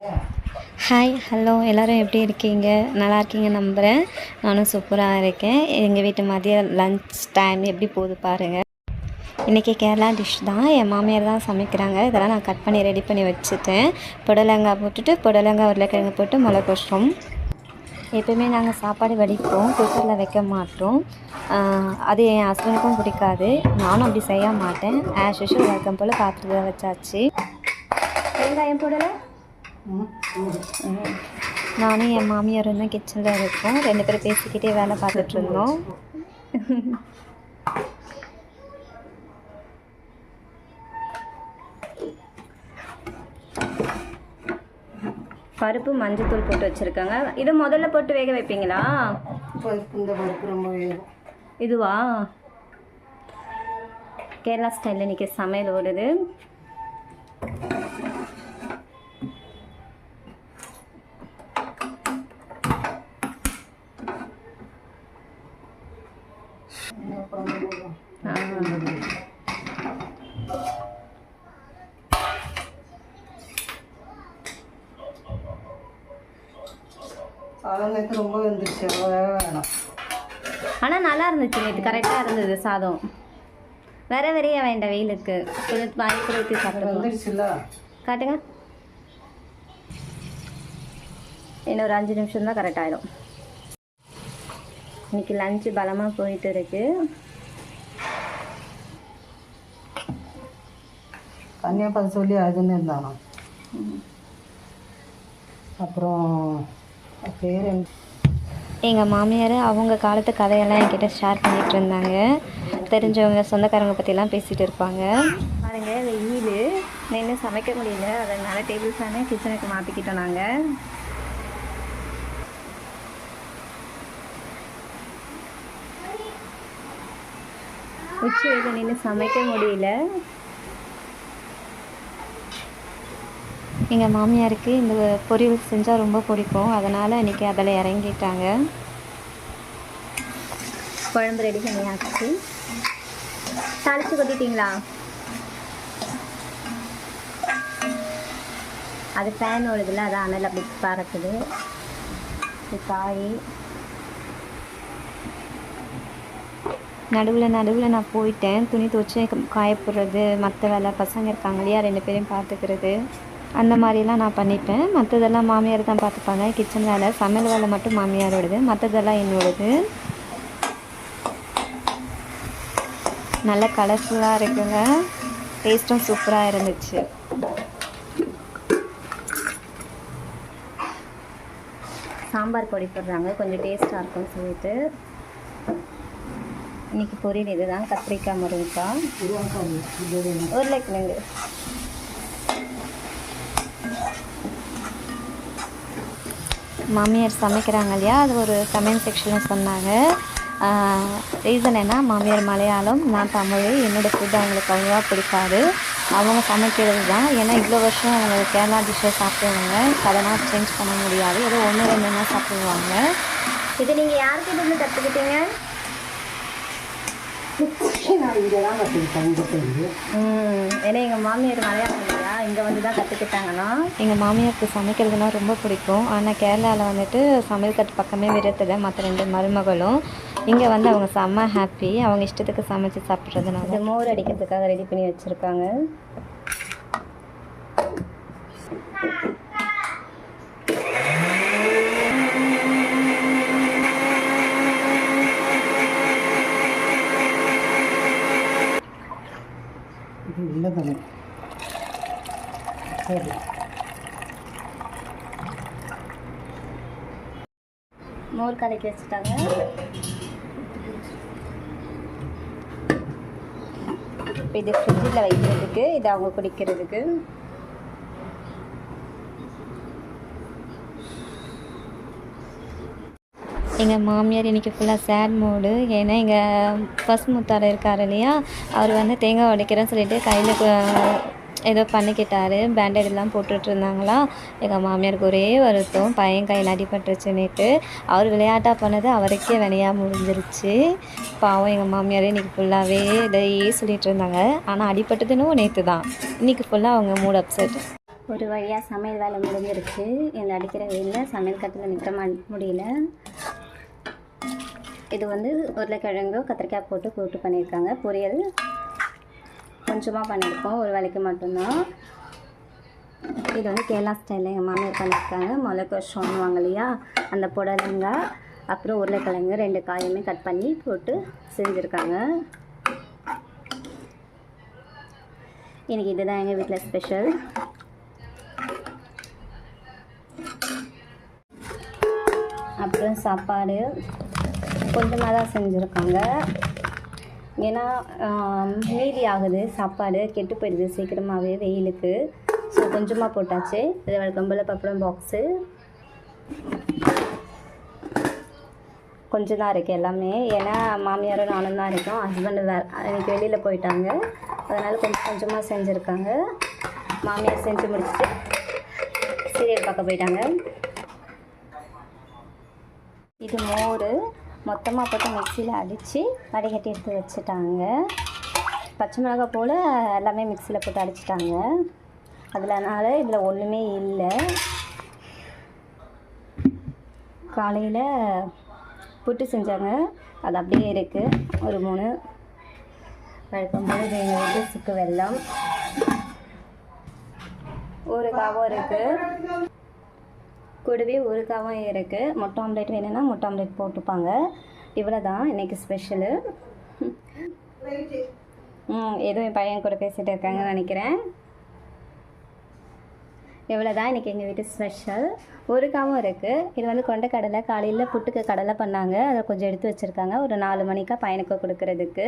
Hi hello எல்லோரும் எப்படி இருக்கீங்க? நல்லா இருக்கீங்க நம்புகிறேன். நானும் சூப்பராக இருக்கேன். எங்கள் வீட்டு மதியம் லன்ச் டைம் எப்படி போகுது பாருங்கள். இன்றைக்கி கேரளா டிஷ் தான். என் மாமியார் தான் சமைக்கிறாங்க. இதெல்லாம் நான் கட் பண்ணி ரெடி பண்ணி வச்சுட்டேன். புடலங்காய் போட்டுட்டு புடலங்காய் உருளைக்கிழங்கு போட்டு மிளகு கொஷ்டம். எப்போயுமே நாங்கள் சாப்பாடு வடிப்போம், குக்கரில் வைக்க மாட்டோம். அது என் ஹஸ்பண்டுக்கும் பிடிக்காது, நானும் அப்படி செய்ய மாட்டேன். ஆஸ் யூஷுவல் வழக்கம் போல் பாத்திரத்தில் வச்சாச்சு. வெங்காயம் போடலை. நானும் என் மாமியார் வந்து கிச்சனில் இருக்கோம். 2 பேரும் பேசிக்கிட்டே வேலை பார்த்துட்ருந்தோம். பருப்பு மஞ்சத்தூள் போட்டு வச்சுருக்காங்க. இதை முதல்ல போட்டு வேக வைப்பீங்களா? இந்த பருப்பு ரொம்ப வேகும். இதுவா கேரளா ஸ்டைலில் இன்றைக்கி சமையல் ஓடுது. சாதம் நேற்று ரொம்ப வந்துருச்சு, வேணும். ஆனால் நல்லா இருந்துச்சு, நேற்று கரெக்டாக இருந்தது சாதம். வேற வேறையா வேண்டாம், வெயிலுக்கு கொஞ்சம் வாங்கி கூட ஊற்றி சாப்பிட்டு வந்துருச்சுல்ல. காட்டுங்க. இன்னொரு 5 நிமிஷம் தான் கரெக்ட் ஆகிடும். இன்னைக்கு லஞ்சு பலமாக போயிட்டு இருக்கு. கன்னியாகுமரி சொல்லி அதுன்னு இருந்தானோ. அப்புறம் பேர் எங்கள் மாமியார் அவங்க காலத்து கதையெல்லாம் என்கிட்ட ஷேர் பண்ணிகிட்டு இருந்தாங்க. தெரிஞ்சவங்க சொந்தக்காரங்க பற்றிலாம் பேசிகிட்டு இருப்பாங்க. பாருங்கள், வெயில் நின்று சமைக்க முடியல, அதனால டேபிள் ஃபேனை கிச்சனுக்கு மாற்றிக்கிட்டோம் நாங்கள். உச்சி வெயில் நின்று சமைக்க முடியல. எங்கள் மாமியாருக்கு இந்த பொரியல் செஞ்சால் ரொம்ப பிடிக்கும், அதனால் இன்றைக்கி அதில் இறங்கிட்டாங்க. குழம்பு ரெடி பண்ணியாச்சு. தாளித்து கொட்டிட்டீங்களா? அது ஃபேன் ஓடுதில்ல, அது அனல் அப்படி பறக்குது. காய் நடுவில் நான் போயிட்டேன். துணி துவச்சி காய போடுறது, மற்ற வேலை, பசங்க இருக்காங்க இல்லையா, 2 பேரையும் பார்த்துக்கிறது, அந்த மாதிரிலாம் நான் பண்ணிப்பேன். மற்றதெல்லாம் மாமியார் தான் பார்த்துப்பாங்க. கிச்சன் வேலை, சமையல் வேலை மட்டும் மாமியாரோடது, மற்றதெல்லாம் என்னோடது. நல்ல கலர்ஃபுல்லாக இருக்குங்க. டேஸ்ட்டும் சூப்பராக இருந்துச்சு. சாம்பார் பொடி போடுறாங்க, கொஞ்சம் டேஸ்ட்டாக இருக்கும்னு சொல்லிட்டு. இன்றைக்கி பொரியல் இது தான், கத்திரிக்காய், முருங்கைக்காய், உருளைக்கிழங்கு. மாமியார் சமைக்கிறாங்க இல்லையா, அது ஒரு கமெண்ட் செக்ஷனில் சொன்னாங்க. ரீசன் என்ன, மாமியார் மலையாளம், நான் தமிழ். என்னோடய ஃபுட் அவங்களுக்கு அவ்வளோவா பிடிக்காது. அவங்க சமைக்கிறது தான். ஏன்னா இவ்வளோ வருஷம் அவங்க கேரளா டிஷ்ஷை சாப்பிடுவாங்க, அதெல்லாம் சேஞ்ச் பண்ண முடியாது. ஏதோ 1-2 சாப்பிடுவாங்க. இது நீங்கள் யார்கிட்ட இருந்து கற்றுக்கிட்டீங்க? ஏன்னா எங்கள் மாமியார் மலையாளம் இல்லையா, இங்கே வந்து தான் கற்றுக்கிட்டாங்கன்னா. எங்கள் மாமியாருக்கு சமைக்கிறதுனா ரொம்ப பிடிக்கும். ஆனால் கேரளாவில் வந்துட்டு சமையல் கட்டு பக்கமே விரத்துல மற்ற 2 மருமகளும். இங்கே வந்து அவங்க செம்ம ஹாப்பி, அவங்க இஷ்டத்துக்கு சமைச்சு சாப்பிட்றதுனால. இது மோர் அடிக்கிறதுக்காக ரெடி பண்ணி வச்சுருக்காங்க. இல்லை தானே, சரி. மோர் கலக்கி வச்சுட்டாங்க. இப்போ இது ஃப்ரிட்ஜில் வைக்கிறதுக்கு, இது அவங்க குடிக்கிறதுக்கு. எங்கள் மாமியார் இன்றைக்கி ஃபுல்லாக சேட் மூடு. ஏன்னா எங்கள் ஃபர்ஸ்ட் முத்தார் இருக்கார் இல்லையா, அவர் வந்து தேங்காய் உடைக்கிறேன்னு சொல்லிட்டு கையில் ஏதோ பண்ணிக்கிட்டார். பேண்டேடெல்லாம் போட்டுட்டு இருந்தாங்களா. எங்கள் மாமியாருக்கு ஒரே வருத்தம், பையன் கையில் அடிபட்டுருச்சு நேற்று. அவர் விளையாட்டாக பண்ணது அவருக்கே வினையாக முடிஞ்சிருச்சு. பாவம் எங்கள் மாமியார் இன்றைக்கி ஃபுல்லாகவே இதையே சொல்லிகிட்டு இருந்தாங்க. ஆனால் அடிபட்டதுன்னு நேற்று தான். இன்றைக்கி ஃபுல்லாக அவங்க மூட் அப்செட். ஒரு வழியாக சமையல் வேலை முடிஞ்சிருச்சு. இந்த அடிக்கிற வெயிலில் சமையல் கட்டில் நிற்க முடியல. இது வந்து உருளைக்கிழங்கு கத்திரிக்காய் போட்டு கூட்டு பண்ணியிருக்காங்க. பொரியல் கொஞ்சமாக பண்ணியிருக்கோம், ஒரு வேலைக்கு மட்டும்தான். இது வந்து கேரளா ஸ்டைலில் எங்கள் மாமியார் பண்ணியிருக்காங்க. மிளகு சொல்லுவாங்க இல்லையா, அந்த புடலங்காய் அப்புறம் உருளைக்கிழங்கு 2 காயுமே கட் பண்ணி போட்டு செஞ்சுருக்காங்க. இன்றைக்கி இதுதான் எங்கள் வீட்டில் ஸ்பெஷல். அப்புறம் சாப்பாடு கொஞ்சமாக தான் செஞ்சுருக்காங்க. ஏன்னா மீதி ஆகுது, சாப்பாடு கெட்டு போயிடுது சீக்கிரமாகவே வெயிலுக்கு. ஸோ கொஞ்சமாக போட்டாச்சு. இது வழக்கம்போல் பப்படம் பாக்ஸு கொஞ்சம் தான் இருக்குது எல்லாமே. ஏன்னா மாமியாரும் நானும் தான் இருக்கோம். ஹஸ்பண்டு இன்றைக்கி வெளியில் போயிட்டாங்க. அதனால் கொஞ்சமாக செஞ்சுருக்காங்க. மாமியார் செஞ்சு முடிச்சுட்டு சீரியல் பார்க்க போயிட்டாங்க. இது மோர் மொத்தமாக போட்டு மிக்சியில் அடித்து வடிகட்டி எடுத்து வச்சுட்டாங்க. பச்சை மிளகாய் போல் எல்லாமே மிக்சியில் போட்டு அடிச்சிட்டாங்க. அதனால இதில் ஒன்றுமே இல்லை. காலையில் புட்டு செஞ்சாங்க, அது அப்படியே இருக்குது. ஒரு 3 வழக்கம்போது எங்கள் வீட்டு சுக்கு வெல்லம், ஊறுகாவும் இருக்குது. கூடவே ஊறுகாவும் இருக்குது. முட்டை ஆம்லேட் வேணும்னா முட்டை ஆம்லேட் போட்டுப்பாங்க. இவ்வளோ தான் இன்றைக்கி ஸ்பெஷலு. ஏதோ என் பையன் கூட பேசிகிட்டு இருக்காங்கன்னு நினைக்கிறேன். இவ்வளோ தான் இன்றைக்கி எங்கள் வீட்டு ஸ்பெஷல். ஊறுகாவும் இருக்குது. இது வந்து கொண்டைக்கடலை, காலையில் புட்டுக்கு கடலை பண்ணாங்க, அதை கொஞ்சம் எடுத்து வச்சுருக்காங்க. ஒரு 4 மணிக்கா பையனுக்கு கொடுக்குறதுக்கு.